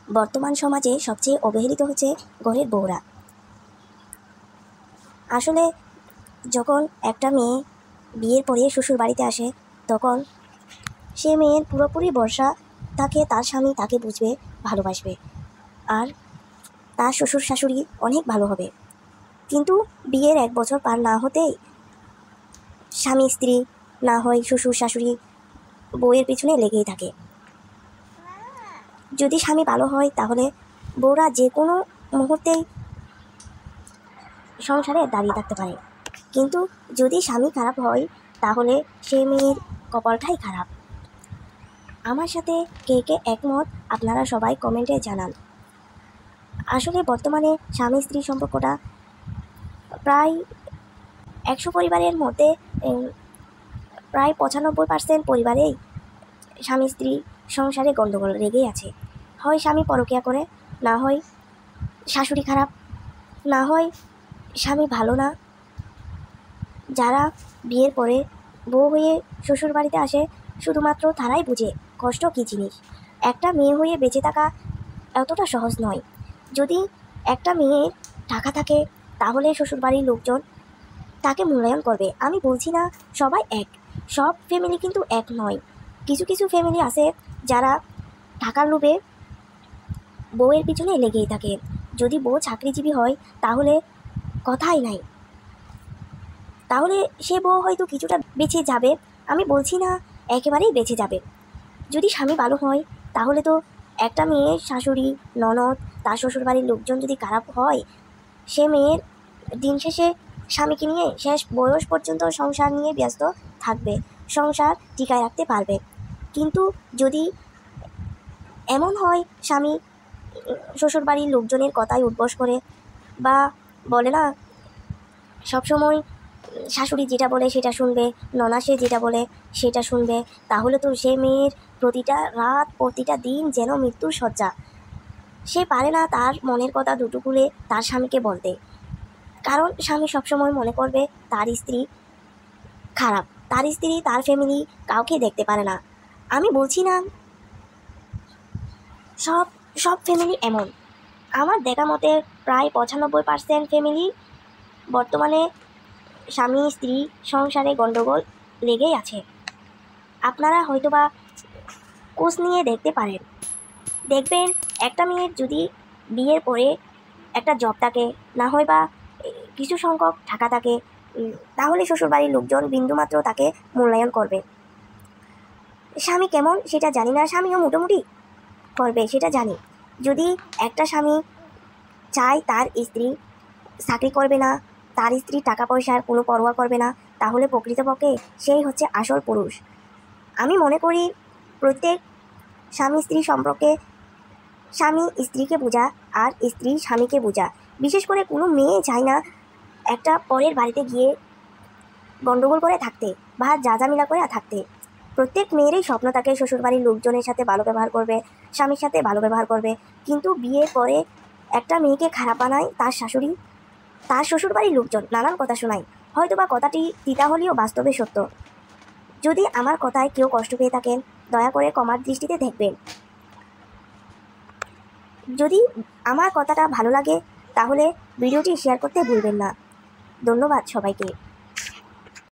বর্তমান সমাজে সবচেয়ে অবহেলিত হচ্ছে ঘরের বউরা। আসলে যখন একটা মেয়ে বিয়ের পরে শ্বশুর বাড়িতে আসে, তখন সে মেয়ের পুরোপুরি ভরসা থাকে তার স্বামী তাকে বুঝবে, ভালোবাসবে, আর তার শ্বশুর শাশুড়ি অনেক ভালো হবে। কিন্তু বিয়ের 1 বছর পার না হতেই স্বামী স্ত্রী না হয় শ্বশুর শাশুড়ি বউয়ের পিছনে লেগেই থাকে। যদি স্বামী ভালো হয় তাহলে বউরা যে কোনো মুহূর্তেই সংসারে দাঁড়িয়ে থাকতে পারে, কিন্তু যদি স্বামী খারাপ হয় তাহলে সে মেয়ের কপালটাই খারাপ। আমার সাথে কে কে একমত আপনারা সবাই কমেন্টে জানান। আসলে বর্তমানে স্বামী স্ত্রী সম্পর্কটা প্রায় 100 পরিবারের মধ্যে প্রায় 95% পরিবারেই স্বামী স্ত্রী সংসারে গণ্ডগোল লেগেই আছে। হয় স্বামী পরকীয়া করে, না হয় শাশুড়ি খারাপ, না হয় স্বামী ভালো না। যারা বিয়ের পরে বউ হয়ে শ্বশুর বাড়িতে আসে শুধুমাত্র তারাই বুঝে কষ্ট কী জিনিস। একটা মেয়ে হয়ে বেঁচে থাকা এতটা সহজ নয়। যদি একটা মেয়ের টাকা থাকে তাহলে শ্বশুরবাড়ির লোকজন তাকে মূল্যায়ন করবে। আমি বলছি না সবাই এক, সব ফ্যামিলি কিন্তু এক নয়। কিছু কিছু ফ্যামিলি আছে যারা টাকার লোভে বউয়ের পিছনে লেগেই থাকে। যদি বউ চাকরিজীবী হয় তাহলে কথাই নাই, তাহলে সে বউ হয়তো কিছুটা বেঁচে যাবে। আমি বলছি না একেবারেই বেঁচে যাবে। যদি স্বামী ভালো হয় তাহলে তো একটা মেয়ের শাশুড়ি ননদ তার শ্বশুরবাড়ির লোকজন যদি খারাপ হয়, সে মেয়ের দিন শেষে স্বামীকে নিয়ে শেষ বয়স পর্যন্ত সংসার নিয়ে ব্যস্ত থাকবে, সংসার টিকায় রাখতে পারবে। কিন্তু যদি এমন হয় স্বামী শ্বশুরবাড়ির লোকজনের কথায় উঠবস করে, বা বলে না সবসময় শাশুড়ি যেটা বলে সেটা শুনবে, ননাসে যেটা বলে সেটা শুনবে, তাহলে তো সে মেয়ের প্রতিটা রাত প্রতিটা দিন যেন মৃত্যুর শয্যা। সে পারে না তার মনের কথা দুটো খুলে তার স্বামীকে বলতে, কারণ স্বামী সবসময় মনে করবে তার স্ত্রী খারাপ, তার স্ত্রী তার ফ্যামিলি কাউকে দেখতে পারে না। আমি বলছি না সব সব ফ্যামিলি এমন। আমার দেখা মতে প্রায় 95% ফ্যামিলি বর্তমানে স্বামী স্ত্রী সংসারে গণ্ডগোল লেগেই আছে। আপনারা হয়তোবা খোঁজ নিয়ে দেখতে পারেন, দেখবেন একটা মেয়ের যদি বিয়ের পরে একটা জব থাকে, না হয় বা কিছু সংখ্যক টাকা থাকে, তাহলে শ্বশুরবাড়ির লোকজন বিন্দুমাত্র তাকে মূল্যায়ন করবে। স্বামী কেমন সেটা জানি না, স্বামীও মোটামুটি করবে সেটা জানি। যদি একটা স্বামী চায় তার স্ত্রী চাকরি করবে না, তার স্ত্রী টাকা পয়সার কোনো পরোয়া করবে না, তাহলে প্রকৃতপক্ষে সেই হচ্ছে আসল পুরুষ। আমি মনে করি প্রত্যেক স্বামী স্ত্রী সম্পর্কে স্বামী স্ত্রীকে বোঝা আর স্ত্রী স্বামীকে বোঝা। বিশেষ করে কোনো মেয়ে চায় না একটা পরের বাড়িতে গিয়ে গণ্ডগোল করে থাকতে বা ঝামেলা করে থাকতে। প্রত্যেক মেয়েরই স্বপ্ন থাকে শ্বশুরবাড়ির লোকজনের সাথে ভালো ব্যবহার করবে, স্বামীর সাথে ভালো ব্যবহার করবে। কিন্তু বিয়ের পরে একটা মেয়েকে খারাপ বানায় তার শাশুড়ি, তার শ্বশুরবাড়ির লোকজন নানান কথা শোনায়। হয়তোবা কথাটি তিতা হলেও বাস্তবে সত্য। যদি আমার কথায় কেউ কষ্ট পেয়ে থাকেন দয়া করে ক্ষমার দৃষ্টিতে দেখবেন। যদি আমার কথাটা ভালো লাগে তাহলে ভিডিওটি শেয়ার করতে ভুলবেন না। ধন্যবাদ সবাইকে।